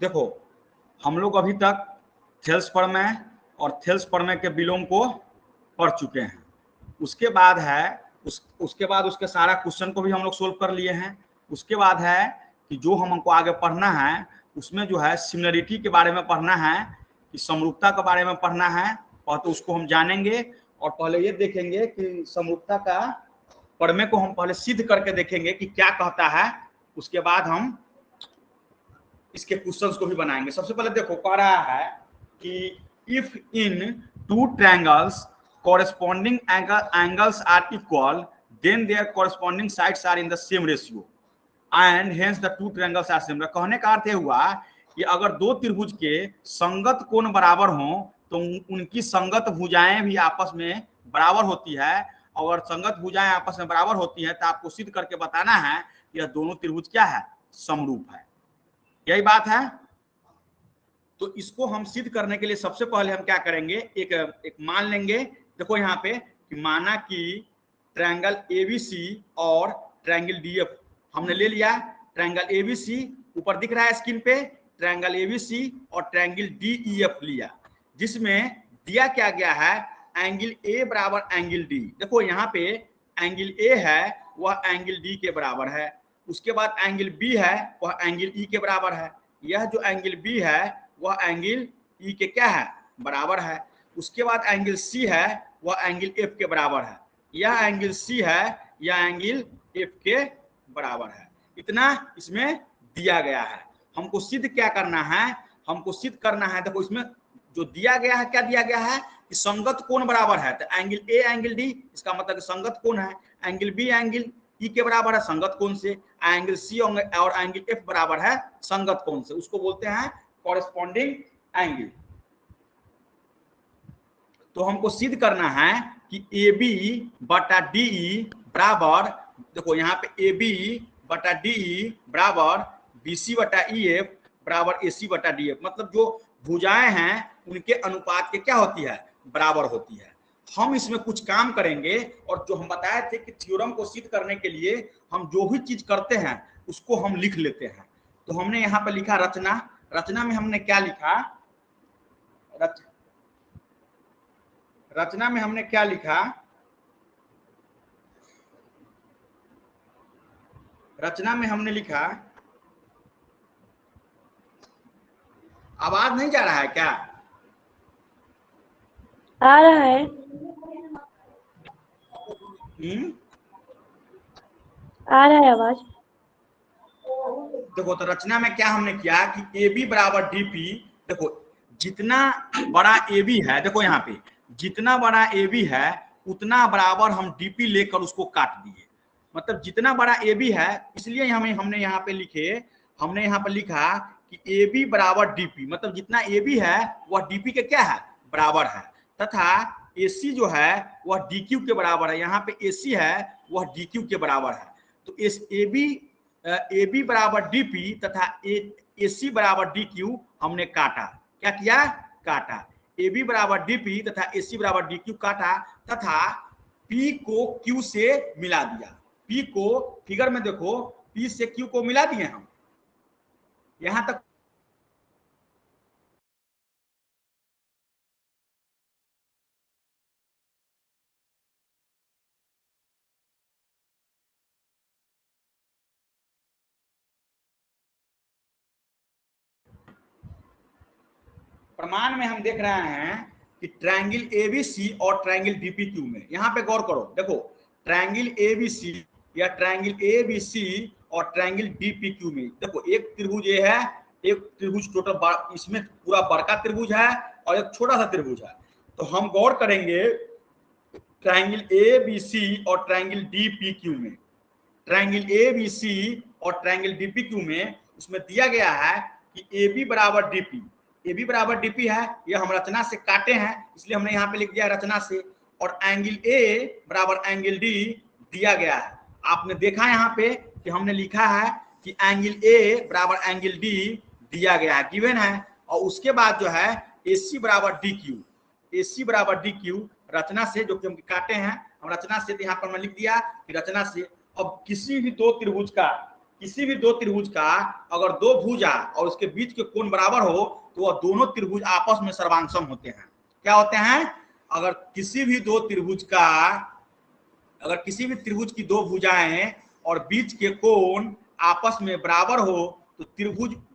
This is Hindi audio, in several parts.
देखो हम लोग अभी तक थेल्स प्रमेय और थेल्स प्रमेय के विलोम को पढ़ चुके हैं। उसके बाद है उसके बाद उसके सारा क्वेश्चन को भी हम लोग सोल्व कर लिए हैं। उसके बाद है कि जो हमको आगे पढ़ना है उसमें जो है सिमिलरिटी के बारे में पढ़ना है, कि समरूपता के बारे में पढ़ना है, और तो उसको हम जानेंगे। और पहले ये देखेंगे कि समरूपता का प्रमेय को हम पहले सिद्ध करके देखेंगे कि क्या कहता है, उसके बाद हम इसके क्वेश्चंस को भी बनाएंगे। सबसे पहले देखो कह रहा है कि if in two triangles corresponding angles are equal, then their corresponding sides are in the same ratio and hence the two triangles are similar। कहने का अर्थ हुआ कि अगर दो त्रिभुज के संगत कोण बराबर हों तो उनकी संगत भुजाएं भी आपस में बराबर होती है। और संगत भुजाएं आपस में बराबर होती हैं तो आपको सिद्ध करके बताना है कि यह दोनों त्रिभुज क्या है, समरूप है। यही बात है। तो इसको हम सिद्ध करने के लिए सबसे पहले हम क्या करेंगे, एक मान लेंगे। देखो यहाँ पे कि माना कि ट्रायंगल एबीसी और ट्रायंगल डीएफ हमने ले लिया। ट्रायंगल एबीसी ऊपर दिख रहा है स्क्रीन पे, ट्रायंगल एबीसी और ट्रायंगल डीईएफ लिया, जिसमें दिया क्या गया है, एंगल ए बराबर एंगल डी। देखो यहाँ पे एंगल ए है वह एंगल डी के बराबर है, उसके बाद एंगल बी है वह एंगल ई के बराबर है, यह जो एंगल बी है वह एंगल ई के क्या है, बराबर है। उसके बाद एंगल सी है वह एंगल एफ के बराबर है, यह एंगल सी है यह एंगल एफ के बराबर है। इतना इसमें दिया गया है। हमको सिद्ध क्या करना है, हमको सिद्ध करना है, देखो इसमें जो दिया गया है क्या दिया गया है कि संगत कोण बराबर है। तो एंगल ए एंगल डी इसका मतलब संगत कोण है, एंगल बी एंगल ई के बराबर है संगत कोण से, एंगल सी और एंगल एफ बराबर है संगत कोण से, उसको बोलते हैं कॉरेस्पॉन्डिंग एंगल। तो हमको सिद्ध करना है कि ए बी बटा डी बराबर, देखो यहाँ पे ए बी बटा डी बराबर बी सी बटा ई एफ बराबर ए सी बटा डी एफ, मतलब जो भुजाएं हैं उनके अनुपात के क्या होती है, बराबर होती है। हम इसमें कुछ काम करेंगे और जो हम बताए थे कि थ्योरम को सिद्ध करने के लिए हम जो भी चीज करते हैं उसको हम लिख लेते हैं। तो हमने यहाँ पे लिखा रचना, रचना में हमने क्या लिखा, रचना में हमने क्या लिखा, रचना में हमने लिखा, आवाज नहीं जा रहा है क्या? आ रहा है। आ रहा है आवाज। देखो तो रचना में क्या हमने किया कि ए बी बराबर डी पी, देखो जितना बड़ा ए बी है, देखो यहाँ पे जितना बड़ा ए बी है उतना बराबर हम डीपी लेकर उसको काट दिए। मतलब जितना बड़ा ए बी है, इसलिए हमने यहाँ पे लिखे, हमने यहाँ पे लिखा कि ए बी बराबर डीपी, मतलब जितना ए बी है वह डीपी के क्या है, बराबर है, तथा ए सी जो है वह डी क्यू के बराबर है। यहाँ पे ए सी है वह डी क्यू के बराबर है। तो इस ए बी बराबर डी पी तथा ए सी बराबर डी क्यू हमने काटा। क्या किया, काटा। ए बी बराबर डी पी तथा ए सी बराबर डी क्यू काटा तथा पी को क्यू से मिला दिया। पी को फिगर में देखो, पी से क्यू को मिला दिए हम। यहां तक प्रमाण में हम देख रहे हैं कि ट्रायंगल एबीसी और ट्रायंगल डीपीक्यू में, यहां पे गौर करो, देखो ट्रायंगल एबीसी या ट्रायंगल एबीसी और ट्रायंगल डीपीक्यू में, देखो एक त्रिभुज ये है, एक त्रिभुज टोटल इसमें पूरा बड़का त्रिभुज है और एक छोटा सा त्रिभुज है। तो हम गौर करेंगे ट्रायंगल एबीसी और ट्रायंगल डीपीक्यू में, ट्रायंगल एबीसी और ट्रायंगल डीपीक्यू में उसमें दिया गया है कि ए बी बराबर डीपी, ए बी बराबर डीपी है, ये हम रचना से काटे हैं इसलिए हमने यहाँ पे लिख दिया रचना से, और एंगल ए बराबर एंगल डी दिया गया है। आपने देखा यहाँ पे कि हमने लिखा है कि एंगल ए बराबर एंगल डी दिया गया है, गिवन है। और उसके बाद जो है ए सी बराबर डी क्यू, ए सी बराबर डी क्यू रचना से, जो कि हम काटे हैं हम रचना से, यहाँ पर मैं लिख दिया कि रचना से। अब किसी भी दो त्रिभुज का किसी भी दो त्रिभुज का अगर दो भुजा और उसके बीच के कोण बराबर हो तो वह दोनों त्रिभुज आपस में सर्वांगसम होते हैं। क्या होते हैं? अगर किसी भी त्रिभुज की दो भुजाएं और बीच के कोण आपस में बराबर हो तो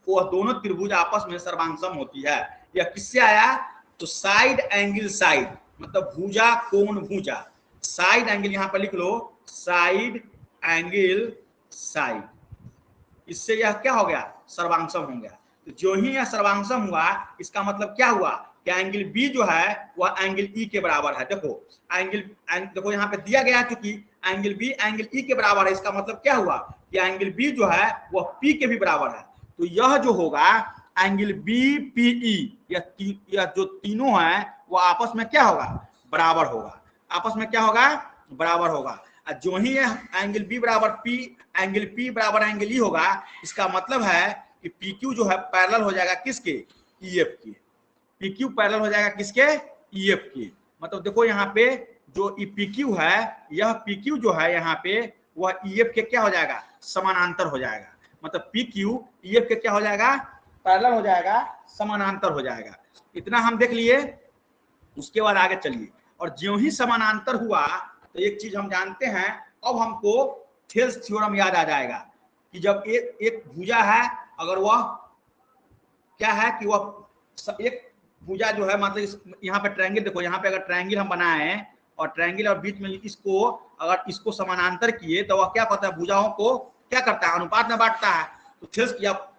वह दोनों त्रिभुज आपस में सर्वांगसम होती है। यह किससे आया? तो साइड एंगल साइड, मतलब भुजा कोण भुजा, साइड एंगल यहां पर लिख लो, साइड एंगल साइड, इससे यह क्या हो गया? सर्वांगसम हो गया। तो जो ही यह सर्वांगसम हुआ इसका मतलब क्या हुआ कि एंगल बी जो है वह एंगल ई के बराबर है। देखो देखो यहाँ पे दिया गया क्योंकि एंगल बी एंगल ई के बराबर है, इसका मतलब क्या हुआ कि एंगल बी जो है वह पी के भी बराबर है। तो यह जो होगा एंगल बी पी ई, यह जो तीनों है वो आपस में क्या होगा? बराबर होगा। आपस में क्या होगा? बराबर होगा। जो ही एंगल बी बराबर पी, एंगल पी बराबर एंगल ई होगा, इसका मतलब है कि पी क्यू जो है पैरेलल हो जाएगा किसके? ई एफ के। पी क्यू पैरेलल हो जाएगा किसके? ई एफ के। मतलब देखो यहाँ पे जो पी क्यू है, यह पी क्यू जो है यहाँ पे वह ई एफ के क्या हो जाएगा? समानांतर हो जाएगा। मतलब पी क्यू ई एफ के क्या हो जाएगा? पैरेलल हो जाएगा, समानांतर हो जाएगा। इतना हम देख लिए। उसके बाद आगे चलिए, और ज्यों ही समानांतर हुआ तो एक चीज हम जानते हैं, अब हमको थेल्स थ्योरम याद आ जाएगा कि जब एक भुजा है, अगर वह क्या है कि वह एक भुजा जो है, मतलब यहाँ पे ट्रायंगल देखो, यहाँ पे अगर ट्रायंगल हम बनाए और ट्रायंगल और बीच में इसको अगर इसको समानांतर किए तो वह क्या करता है? भुजाओं को क्या करता है? अनुपात में बांटता है। तो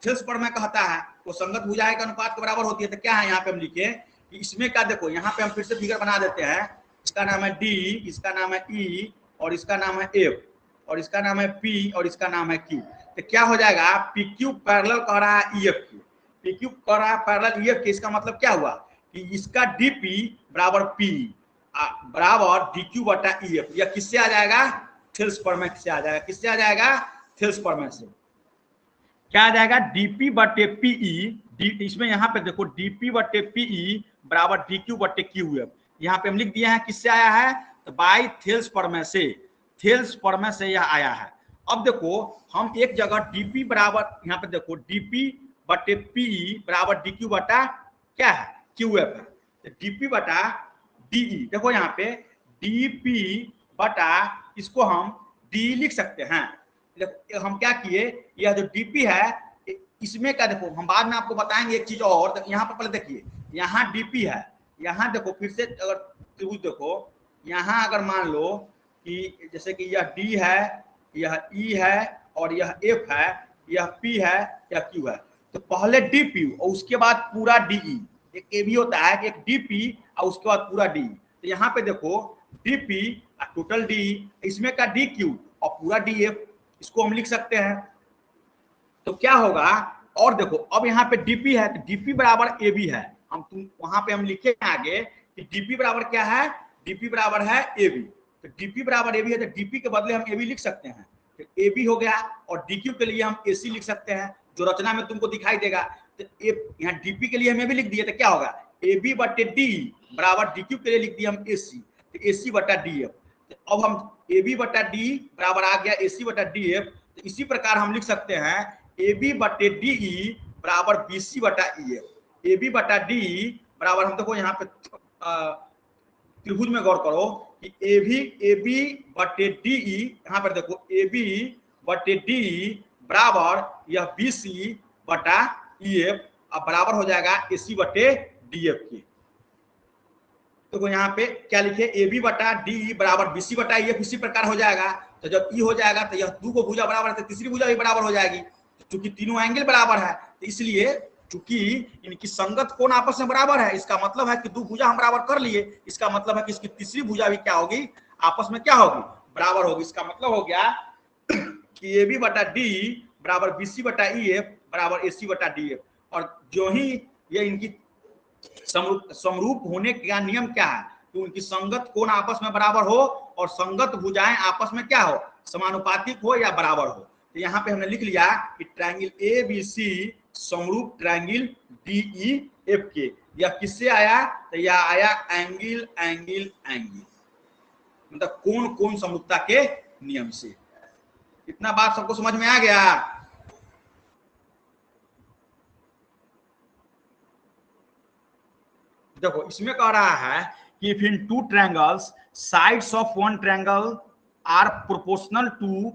थेल्स पर मैं कहता है वो संगत भुजाएं के अनुपात के बराबर होती है। तो क्या है यहाँ पे हम लिखे कि इसमें क्या, देखो यहाँ पे हम फिर से फिगर बना देते हैं। इसका नाम है डी, इसका नाम है ई, और इसका नाम है एफ, और इसका नाम है पी, और इसका नाम है क्यू। तो क्या हो जाएगा? पी क्यू पैरेलल कह रहा है ई एफ की, पी क्यू कह रहा है पैरेलल ई एफ की। इसका मतलब क्या हुआ कि इसका डी पी बराबर पी बराबर डी क्यू बटा ई एफ। यह किससे आ जाएगा? थेल्स प्रमेय से आ जाएगा। किससे आ जाएगा? थेल्स प्रमेय से। क्या आ जाएगा? डीपी बटे पीई, इसमें यहाँ पे देखो डीपी बटे पीई बराबर डी क्यू बटे क्यू एफ। यहाँ पे हम लिख दिए हैं किससे आया है? तो बाई थेल्स प्रमेय से, थेल्स प्रमेय से यह आया है। अब देखो हम एक जगह डीपी बराबर, यहाँ पे देखो डीपी बटे पीई बराबर डी क्यू बटा क्या है? क्यू एफ है। तो डीपी बटा डीई, देखो यहाँ पे डीपी बटा, इसको हम डी लिख सकते हैं। हम क्या किए, यह जो डीपी है इसमें क्या, देखो हम बाद में आपको बताएंगे एक चीज और। तो यहाँ पर पहले देखिए, यहाँ डीपी है, यहाँ देखो फिर से अगर त्रिभुज देखो, यहाँ अगर मान लो कि जैसे कि यह डी है, यह ई है, और यह एफ है, यह पी है, यह क्यू है। तो पहले डीपी और उसके बाद पूरा डीई। एक ए भी होता है कि एक डीपी और उसके बाद पूरा डी। तो यहाँ पे देखो डीपी टोटल डी, इसमें का डी क्यू और पूरा डी एफ, इसको हम लिख सकते हैं। तो क्या होगा, और देखो अब यहाँ पे डीपी है तो डीपी बराबर ए बी है। वहां पे हम लिखे आगे कि डीपी बराबर क्या है? डीपी बराबर है ए बी। तो डीपी बराबर ए बी है तो डीपी के बदले हम ए बी लिख सकते हैं। तो ए बी हो गया, और डी क्यू के लिए हम ए सी लिख सकते हैं, जो रचना में तुमको दिखाई देगा। तो यहाँ डीपी के लिए हम ए बी लिख दिए, तो क्या होगा? ए बी बटे डी बराबर डी क्यू के लिए लिख दिया हम ए सी, तो ए सी बटा डी एफ। तो अब हम ए बी बटा डी बराबर आ गया ए सी बटा डी एफ। तो इसी प्रकार हम लिख सकते हैं ए बी बटे डी ई बराबर बी सी बटा ई एफ। ए बी बटा डी बराबर, हम देखो यहाँ पे त्रिभुज में गौर करो कि ए बी बटे डी ई, यहाँ पर देखो ए बी बटे डी बराबर यह बी सी बटा ई एफ, अब बराबर हो जाएगा ए सी बटे डी एफ के। तो यहाँ पे क्या लिखे? ए बी बटा डी बराबर बी सी बटा ई एफ। इसी प्रकार हो जाएगा। तो जब ई हो जाएगा तो यह दो को भुजा बराबर है तो तीसरी भुजा भी बराबर हो जाएगी, क्योंकि तीनों एंगल बराबर है। तो इसलिए चूंकि इनकी संगत कोण आपस में बराबर है, इसका मतलब है कि दो भुजा हम बराबर कर लिए, इसका मतलब है कि इसकी तीसरी भुजा भी क्या होगी? आपस में क्या होगी? बराबर होगी। इसका मतलब हो गया कि ए बी बटा डी बराबर बी सी बटा ई एफ बराबर ए सी बटा डी एफ। और जो ही ये इनकी समरूप होने का नियम क्या है? कि उनकी संगत कोण आपस में बराबर हो और संगत भुजाएं आपस में क्या हो? समानुपातिक हो या बराबर हो। तो यहाँ पे हमने लिख लिया कि ट्रायंगल ए बी सी समरूप ट्रायंगल डी ई एफ के। यह किससे आया? तो यह आया एंगल एंगल एंगल, मतलब कोण कोण समरूपता के नियम से। इतना बात सबको समझ में आ गया? देखो इसमें कह रहा है कि if in two triangles sides of one triangle are proportional to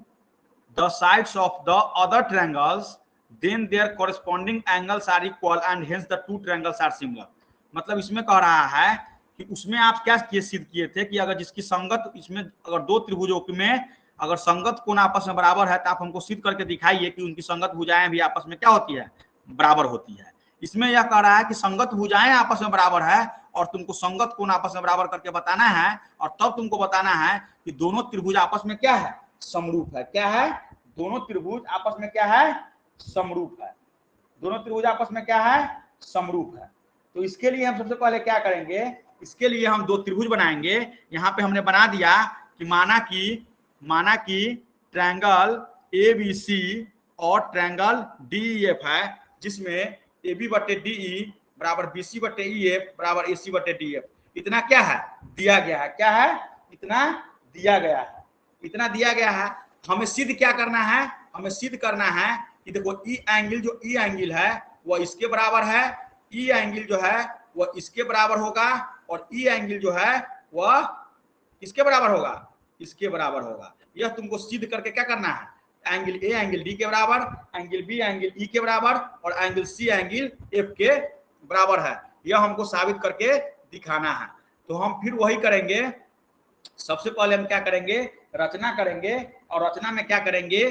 the sides of the other triangles then their corresponding angles are equal and hence the two triangles are similar. मतलब इसमें कह रहा है कि उसमें आप क्या सिद्ध किए थे कि अगर जिसकी संगत, इसमें अगर दो त्रिभुजों में अगर संगत कोण आपस में बराबर है तो आप हमको सिद्ध करके दिखाइए कि उनकी संगत भुजाएं भी आपस में क्या होती है, बराबर होती है। इसमें यह कह रहा है कि संगत भुजाएं आपस में बराबर है और तुमको संगत कोण आपस में बराबर करके बताना है, और तब तुमको बताना है कि दोनों त्रिभुज आपस में क्या है, समरूप है। क्या है, दोनों त्रिभुज आपस में क्या है, समरूप है। दोनों त्रिभुज आपस में क्या है, समरूप है। तो इसके लिए हम सबसे पहले क्या करेंगे, इसके लिए हम दो त्रिभुज बनाएंगे। यहाँ पे हमने बना दिया कि माना कि ट्रायंगल ABC और ट्रायंगल DEF है, जिसमें AB बटे DE बराबर BC बटे EF बराबर AC बटे DF। इतना क्या है, दिया गया है। क्या है, इतना दिया गया है। इतना दिया गया है। हमें सिद्ध क्या करना है, हमें सिद्ध करना है कि देखो E एंगल, जो E एंगल है वह इसके बराबर है, E एंगल जो है वह इसके बराबर होगा, और E एंगल जो है वह किसके बराबर होगा, इसके बराबर होगा। यह तुमको सिद्ध करके क्या करना है, एंगल A एंगल D के बराबर, एंगल B एंगल E के बराबर, और एंगल C एंगल F के बराबर है। यह हमको साबित करके दिखाना है। तो हम फिर वही करेंगे। सबसे पहले हम क्या करेंगे, रचना करेंगे, और रचना में क्या करेंगे,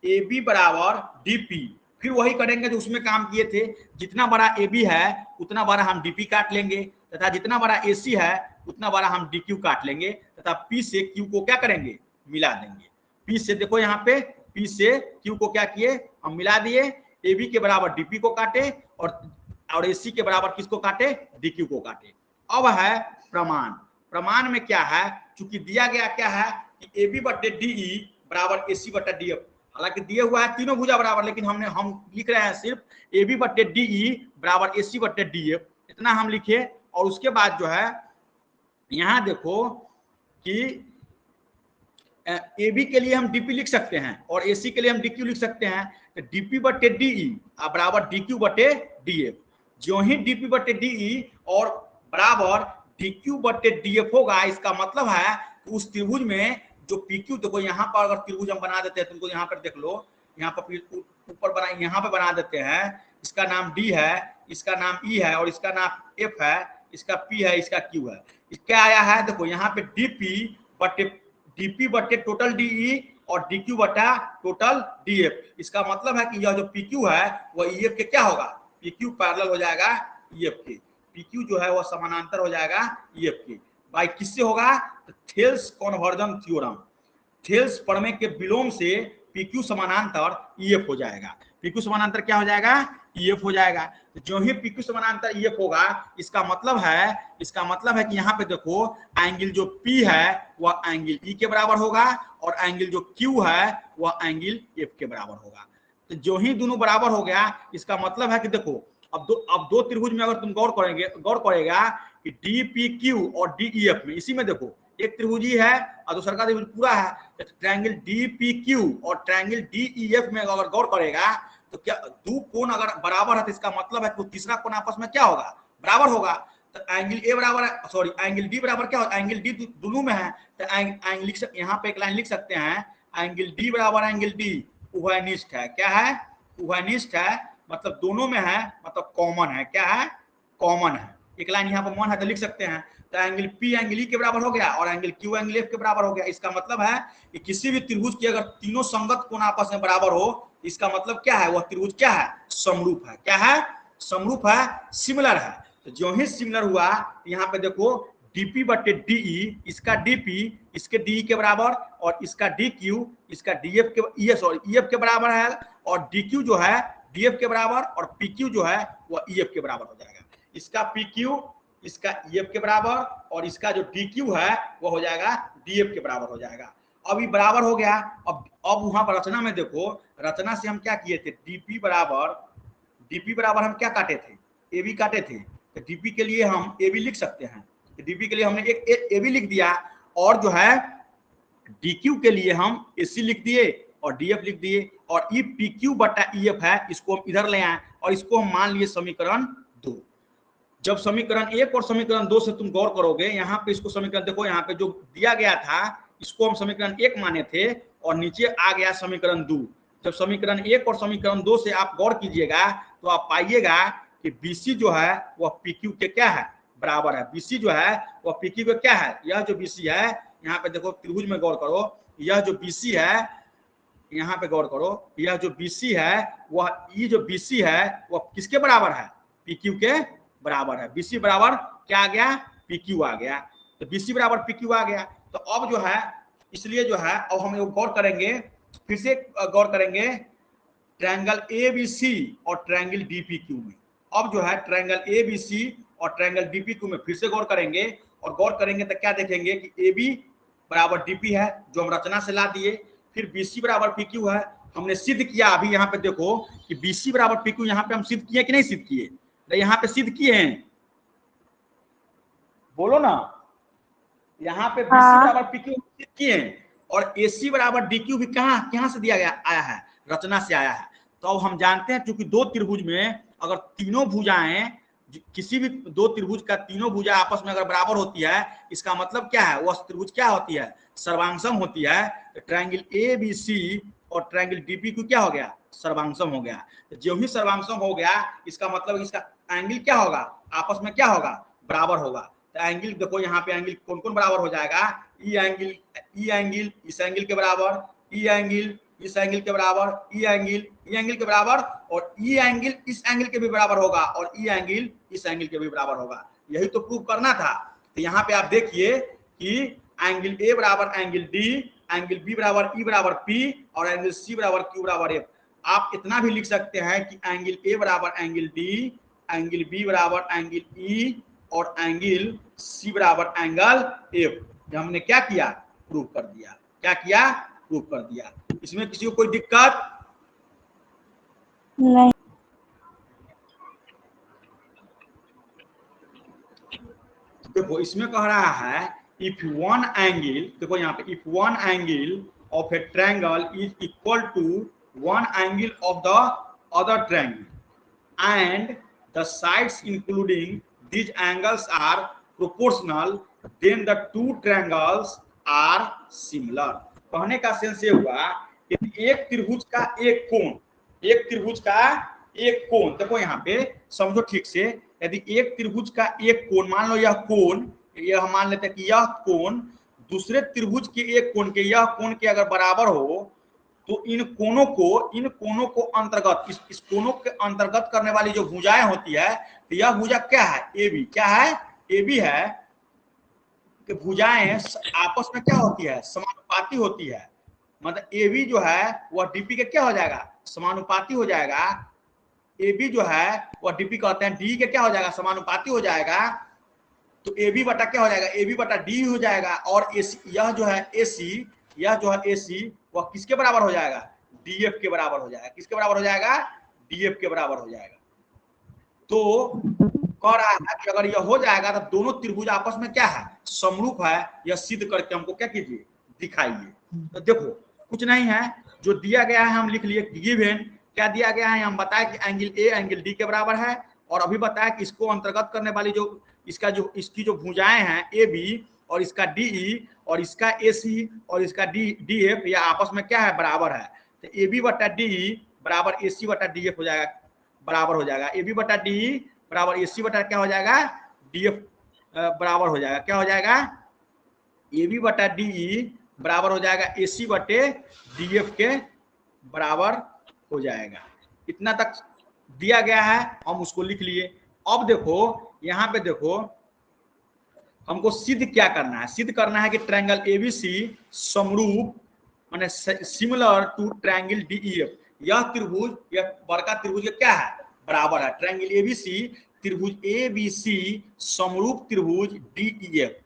AB बराबर DP। फिर वही करेंगे जो उसमें काम किए थे। जितना बड़ा AB है उतना बड़ा हम DP काट लेंगे, तथा जितना बड़ा AC है उतना बड़ा हम DQ काट लेंगे, तथा P से Q को क्या करेंगे, मिला देंगे। P से देखो यहाँ पे P से Q को क्या किए, हम मिला दिए। AB के बराबर DP को काटे, और AC के बराबर किसको काटे, DQ को काटे। अब है प्रमाण। प्रमाण में क्या है, चूंकि दिया गया क्या है कि AB बटे DE बराबर AC बटे DF। हालांकि दिया हुआ है तीनों भुजा बराबर, लेकिन हम लिख रहे हैं सिर्फ AB बटे DE बराबर AC बटे DF, इतना हम लिखे। और उसके बाद जो है यहां देखो कि AB के लिए हम DP लिख सकते हैं और AC के लिए हम DQ लिख सकते हैं। तो DP बटे DE बराबर DQ बटे DF। जो ही DP बटे DE और बराबर DQ बटे DF होगा, इसका मतलब है उस त्रिभुज में जो PQ, देखो यहाँ पर अगर त्रिभुज हम बना देते हैं, तुमको यहाँ पर देख लो, यहाँ पर ऊपर बना, यहाँ पे बना देते हैं। इसका नाम D है, इसका नाम E है, और इसका नाम F है, इसका P है, इसका Q है। क्या आया है, देखो यहाँ पे DP बटे टोटल DE और DQ बटा टोटल DF। इसका मतलब है कि यह जो PQ है वह EF के क्या होगा, PQ पैरेलल हो जाएगा EF के। PQ जो है वह समानांतर हो जाएगा EF के। भाई किससे होगा, तो थेल्स कन्वर्जन थ्योरम, थेल्स प्रमेय के विलोम से PQ समानांतर EF हो जाएगा। PQ समानांतर क्या हो जाएगा, EF हो जाएगा। तो जो ही PQ समानांतर EF होगा, इसका मतलब है कि यहाँ पे देखो एंगल जो P है वह एंगल E के बराबर होगा, और एंगल जो Q है वह एंगल F के बराबर होगा। तो जो ही दोनों बराबर हो गया, इसका मतलब है कि देखो अब दो त्रिभुज में अगर तुम गौर करेगा कि DPQ और DEF में, इसी में देखो एक त्रिभुज ही है और दूसरा का त्रिभुज पूरा है। तो ट्रायंगल DPQ और ट्रायंगल DEF में अगर गौर करेगा तो क्या दो कोण अगर बराबर है, तो इसका मतलब है कि तीसरा कोण आपस में क्या होगा, बराबर होगा। तो एंगल A बराबर है, सॉरी एंगल D बराबर क्या होगा, एंगल D दोनों में है। तो यहाँ पे एक लाइन लिख सकते हैं, एंगल D बराबर एंगल D उभयनिष्ठ है। क्या है, उभयनिष्ठ है, मतलब दोनों में है, मतलब कॉमन है। क्या है, कॉमन है। एक लाइन यहाँ पर मन है तो लिख सकते हैं। तो एंगल P एंगल E के बराबर हो गया, और एंगल Q एंगल F के बराबर हो गया। इसका मतलब है कि किसी भी त्रिभुज के अगर तीनों संगत कोण आपस में बराबर हो, इसका मतलब क्या है, वह त्रिभुज क्या है, समरूप है। क्या है, समरूप है, सिमिलर है। तो जो ही सिमिलर हुआ, यहाँ पे देखो DP बटे DE, इसका DP इसके DE के बराबर, और इसका DQ इसका DF के EF के बराबर है, और DQ जो है DF के बराबर, और PQ जो है वह EF के बराबर हो जाएगा। इसका PQ इसका EF के बराबर, और इसका जो DQ है वो हो जाएगा DF के बराबर हो जाएगा। अब ये बराबर हो गया। अब वहां पर रचना में देखो, रचना से हम क्या किए थे, DP बराबर हम क्या काटे थे, AB काटे थे। तो DP के लिए हम AB लिख सकते हैं। तो DP के लिए हमने एक AB लिख दिया, और जो है DQ के लिए हम AC लिख दिए और DF लिख दिए, और ये PQ बटा EF है, इसको हम इधर ले आए और इसको हम मान लिए समीकरण 2। जब समीकरण 1 और समीकरण 2 से तुम गौर करोगे, यहाँ पे इसको समीकरण देखो, यहाँ पे जो दिया गया था इसको हम समीकरण 1 माने थे और नीचे आ गया समीकरण 2। जब समीकरण 1 और समीकरण 2 से आप गौर कीजिएगा तो आप पाइएगा कि BC जो है वह PQ के क्या है, बराबर है। BC जो है वह PQ के क्या है, यह जो BC है, यहाँ पे देखो त्रिभुज में गौर करो, यह जो BC है, यहाँ पे गौर करो, यह जो BC है वह ये जो BC है वह किसके बराबर है, PQ के बराबर है। BC बराबर क्या आ गया, PQ आ गया। तो BC बराबर PQ आ गया। तो अब जो है, इसलिए जो है अब हम गौर करेंगे, फिर से गौर करेंगे ट्रायंगल ABC और ट्रायंगल DPQ में। अब जो है ट्रायंगल ABC और ट्रायंगल DPQ में फिर से गौर करेंगे, और गौर करेंगे तो क्या देखेंगे कि AB बराबर DP है जो हम रचना से ला दिए, फिर BC बराबर PQ है, हमने सिद्ध किया। अभी यहाँ पे देखो कि BC बराबर PQ यहाँ पे हम सिद्ध किए कि नहीं सिद्ध किए, यहाँ पे सिद्ध किए हैं, बोलो ना। यहाँ पे BC बराबर PQ सिद्ध किए हैं, और AC बराबर DQ भी कहाँ से दिया गया, आया है, रचना से आया है। तो अब हम जानते हैं क्योंकि दो त्रिभुज में अगर तीनों भुजाएं, किसी भी दो त्रिभुज का तीनों भुजा आपस में अगर बराबर होती है, इसका मतलब क्या है, वह त्रिभुज क्या होती है, सर्वांगसम होती है। ट्रायंगल ABC और ट्रायंगल DPQ क्या हो गया, सर्वांगसम हो गया। तो जो ही सर्वांगसम हो गया इसका मतलब इसका एंगल क्या होगा, आपस में क्या होगा, बराबर होगा। तो एंगल देखो यहाँ पे एंगल कौन कौन बराबर हो जाएगा, ई एंगल इस एंगल के बराबर, ई एंगल इस एंगल के बराबर, ई एंगल के बराबर, और ई एंगल इस एंगल के भी बराबर होगा, और ई एंगल इस एंगल के भी बराबर होगा। यही तो प्रूव करना था। तो यहाँ पे आप देखिए कि एंगल ए बराबर एंगल डी, एंगल बी बराबर ई बराबर पी, और एंगल सी बराबर क्यू बराबर एफ। आप इतना भी लिख सकते हैं कि एंगल ए बराबर एंगल डी, एंगल बी बराबर एंगल ई, और एंगल सी बराबर एंगल एफ। हमने क्या किया, प्रूव कर दिया। क्या किया, प्रूव कर दिया। इसमें किसी को कोई दिक्कत नहीं। देखो इसमें कह रहा है इफ वन एंगल, देखो यहाँ पे, if one angle of a triangle is equal to one angle of the other triangle and the sides including these angles are proportional, then the two triangles are similar। कहने का सेंस ये हुआ कि एक त्रिभुज का एक कोण, एक त्रिभुज का एक कोण, देखो यहाँ पे समझो ठीक से, यदि एक त्रिभुज का एक कोण, मान लो यह कोण, यह मान लेते हैं कि यह कोण दूसरे त्रिभुज के एक कोण के, यह कोण के अगर बराबर हो, तो इन कोणों को अंतर्गत, इस कोणों के अंतर्गत करने वाली जो भुजाएं होती है, तो यह भुजा क्या है, AB। क्या है, AB है कि भुजाएं आपस में क्या होती है, समानुपाती होती है। मतलब AB जो है वह DP के क्या हो जाएगा, समानुपाती हो जाएगा। AB जो है वह DP कहते हैं, D के क्या हो जाएगा, समानुपाती हो जाएगा। तो AB बटा क्या हो जाएगा, AB बटा D हो जाएगा। और AC, यह जो है AC, यह जो है AC वह किसके बराबर हो जाएगा, DF के बराबर हो जाएगा। किसके बराबर हो जाएगा, DF के बराबर हो जाएगा। तो कह रहा है कि अगर यह हो जाएगा तो दोनों त्रिभुज आपस में क्या है, समरूप है। यह सिद्ध करके हमको क्या कीजिए, दिखाइए। तो देखो कुछ नहीं है, जो दिया गया है हम लिख लिए, गिवन क्या दिया गया है, हम बताया कि एंगल ए एंगल डी के बराबर है, और अभी बताया कि इसको अंतर्गत करने वाली जो इसकी जो भुजाएं हैं ए बी, और इसका डी ई, और इसका ए सी, और इसका डी एफ, यह आपस में क्या है, बराबर है। तो ए बी बटा डी बराबर ए सी बटा डी एफ हो जाएगा, बराबर हो जाएगा। ए बी बटा डी बराबर ए सी बटा क्या हो जाएगा, डी एफ बराबर हो जाएगा। क्या हो जाएगा, ए बी बटा डी बराबर हो जाएगा ए सी बटे डी एफ के बराबर हो जाएगा। इतना तक दिया गया है, हम उसको लिख लिए। अब देखो यहाँ पे देखो, हमको सिद्ध क्या करना है, सिद्ध करना है कि ट्रायंगल एबीसी समरूप, माने सिमिलर टू ट्रायंगल डीईएफ। यह त्रिभुज, यह बड़का त्रिभुज क्या है, बराबर है। ट्रायंगल एबीसी, त्रिभुज एबीसी समरूप त्रिभुज डीईएफ।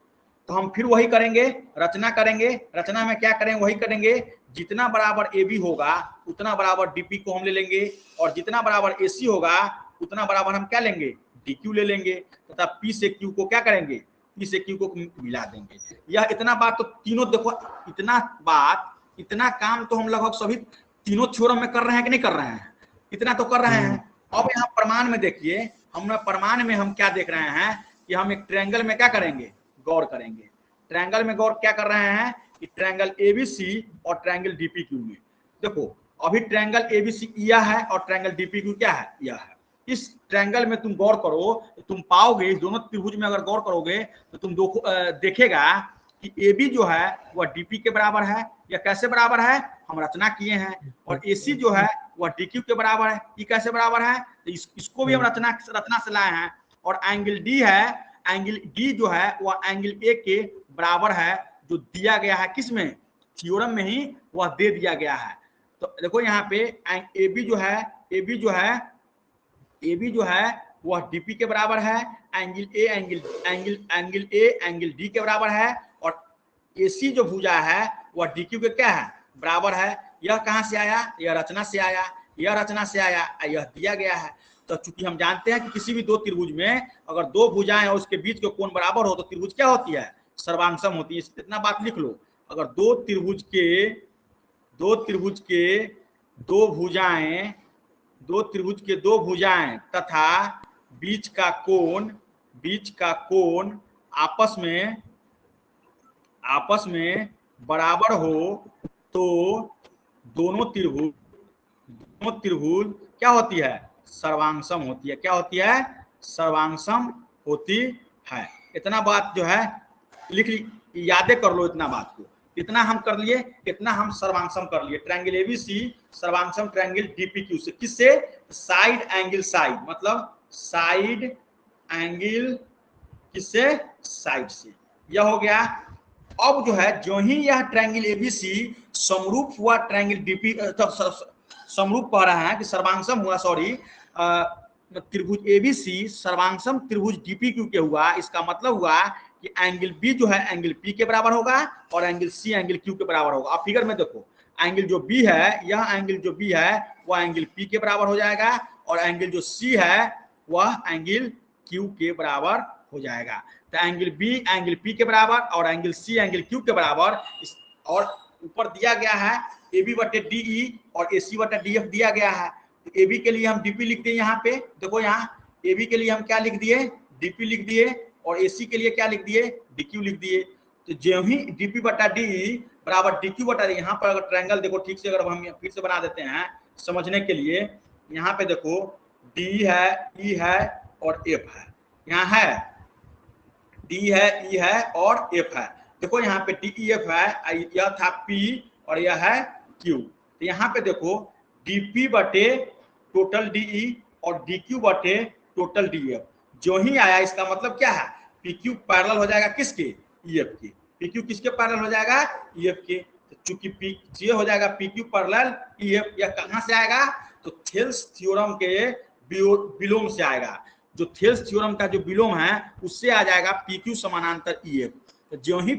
तो हम फिर वही करेंगे, रचना करेंगे। रचना में क्या करेंगे, वही करेंगे। जितना बराबर ए बी होगा उतना बराबर डीपी को हम ले लेंगे, और जितना बराबर ए सी होगा उतना बराबर हम क्या लेंगे, डी क्यू ले लेंगे, तथा पी से क्यू को क्या करेंगे, पी से क्यू को मिला देंगे। यह इतना बात तो तीनों देखो, इतना बात, इतना काम तो हम लगभग सभी तीनों थ्योरम में कर रहे हैं कि नहीं कर रहे हैं, इतना तो कर रहे हैं। अब यहाँ प्रमाण में देखिए, हमने प्रमाण में हम क्या देख रहे हैं कि हम एक ट्रायंगल में क्या करेंगे, गौर करेंगे। ट्रायंगल में गौर क्या कर रहे हैं कि ट्रायंगल एबीसी और ट्रायंगल डीपीक्यू में देखो, अभी ट्रायंगल एबीसी यह है और ट्रायंगल डीपीक्यू क्या है, यह है। इस ट्रायंगल में तुम गौर करो तो तुम पाओगे, इस दोनों त्रिभुज में अगर गौर करोगे तो तुम देखेगा कि AB जो है वह DP के बराबर है। या कैसे बराबर है, हम रचना किए हैं। और AC जो है वह DQ के बराबर है। ये कैसे बराबर है, तो इसको भी हम रचना से लाए हैं। और एंगल D है, एंगल D जो है वह एंगल A के बराबर है, जो दिया गया है किसमें, थ्योरम में ही वह दे दिया गया है। तो देखो यहाँ पे AB जो है वह DP के बराबर है, एंगल A D के बराबर है, और AC जो भुजा है वह DQ के क्या है, बराबर है। यह कहां से आया, यह रचना से आया, यह रचना से आया, यह दिया गया है। तो चूंकि हम जानते हैं कि किसी भी दो त्रिभुज में अगर दो भुजाएं और उसके बीच के कोण बराबर हो तो त्रिभुज क्या होती है, सर्वांगसम होती है। इतना बात लिख लो, अगर दो त्रिभुज के दो भुजाएं तथा बीच का कोण आपस में बराबर हो तो दोनों त्रिभुज क्या होती है, सर्वांगसम होती है। क्या होती है, सर्वांगसम होती है। इतना बात जो है लिख यादें कर लो, इतना बात को, इतना हम कर लिए, इतना हम सर्वांगसम कर लिए। ट्रायंगल एबीसी सर्वांगसम ट्रायंगल डीपीक्यू से, किससे, साइड एंगल साइड, मतलब साइड एंगल किससे, साइड से। यह हो गया। अब जो है जो ही यह ट्रायंगल एबीसी समरूप हुआ ट्रायंगल डीपी, समरूप कह रहा है कि सर्वांगसम हुआ, सॉरी, त्रिभुज एबीसी सर्वांगसम त्रिभुज डीपीक्यू के हुआ। इसका मतलब हुआ कि एंगल बी जो है एंगल पी के बराबर होगा और एंगल सी एंगल क्यू के बराबर होगा। अब फिगर में देखो, एंगल जो बी है, यह एंगल जो बी है वह एंगल पी के बराबर हो जाएगा, और एंगल जो सी है वह एंगल क्यू के बराबर हो जाएगा। तो एंगल बी एंगल पी के बराबर और एंगल सी एंगल क्यू के बराबर। और ऊपर दिया गया है AB बटे DE और AC बटा DF दिया गया है। तो AB के लिए हम DP लिख दिए, यहाँ पे देखो, यहाँ AB के लिए हम क्या लिख दिए, DP लिख दिए, और AC के लिए क्या लिख दिए, DQ लिख दिए। तो जो ही DP बटा DE बराबर DQ बटा, यहाँ पर अगर ट्रायंगल देखो ठीक से, अगर हम फिर से बना देते हैं समझने के लिए, यहाँ पे देखो D है, E है और F है, यहाँ है D है, E है और F है। देखो यहाँ पे DEF है, यह था P और यह है Q। तो यहाँ पे देखो DP बटे टोटल DE और DQ बटे टोटल DF जो ही आया, इसका मतलब क्या है, PQ पैरेलल हो जाएगा किसके, EF के। PQ किसके पैरेलल हो जाएगा, EF के। तो चूंकि ये हो जाएगा PQ पैरेलल EF, यह कहां से आएगा, तो थेल्स थ्योरम के विलोम से आएगा। जो थेल्स थ्योरम का जो विलोम है उससे आ जाएगा PQ समानांतर EF। तो जो ही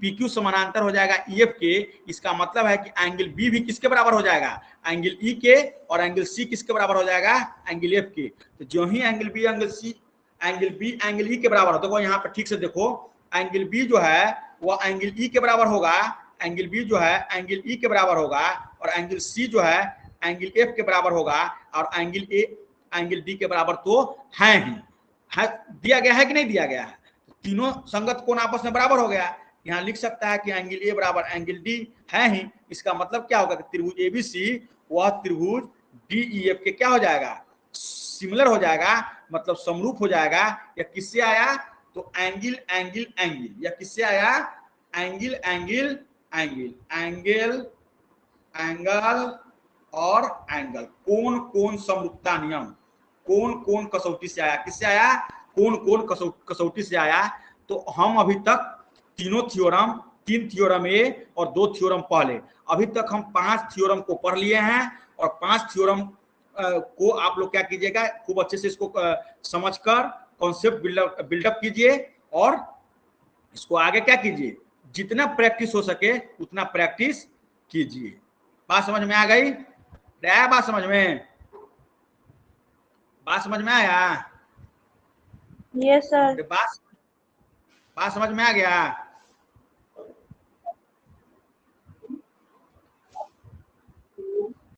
PQ समानांतर हो जाएगा EF के, इसका मतलब है कि एंगल B भी किसके बराबर हो जाएगा, एंगल E के, और एंगल C किसके बराबर हो जाएगा, एंगल F के। तो जो ही एंगल B एंगल E के बराबर हो, देखो यहाँ पर ठीक से देखो, एंगल B जो है वह एंगल E के बराबर होगा, एंगल B जो है एंगल E के बराबर होगा, और एंगल C जो है एंगल F के बराबर होगा, और एंगल D के बराबर तो है ही है, दिया गया है कि नहीं दिया गया है। तीनों संगत कोण आपस में बराबर हो गया। यहाँ लिख सकता है कि एंगल A बराबर एंगल D है ही। इसका मतलब क्या होगा कि त्रिभुज ABC वह त्रिभुज DEF के क्या हो जाएगा, सिमिलर हो जाएगा, मतलब समरूप हो जाएगा। या किससे आया, तो एंगल एंगल एंगल, या किससे आया, angle angle angle angle angle और एंगल, कोण कोण समरूपता नियम, कोण कोण कसौटी से आया। किससे आया, कोण कोण कसौटी से आया। तो हम अभी तक तीन थ्योरम ए और 2 थ्योरम पहले, अभी तक हम 5 थ्योरम को पढ़ लिए हैं। और 5 थ्योरम को आप लोग क्या कीजिएगा, खूब अच्छे से इसको समझकर कॉन्सेप्ट बिल्डअप कीजिए, और इसको आगे क्या कीजिए, जितना प्रैक्टिस हो सके उतना प्रैक्टिस कीजिए। बात समझ में आ गई, बात समझ में आया, यस सर। बात समझ में आ गया।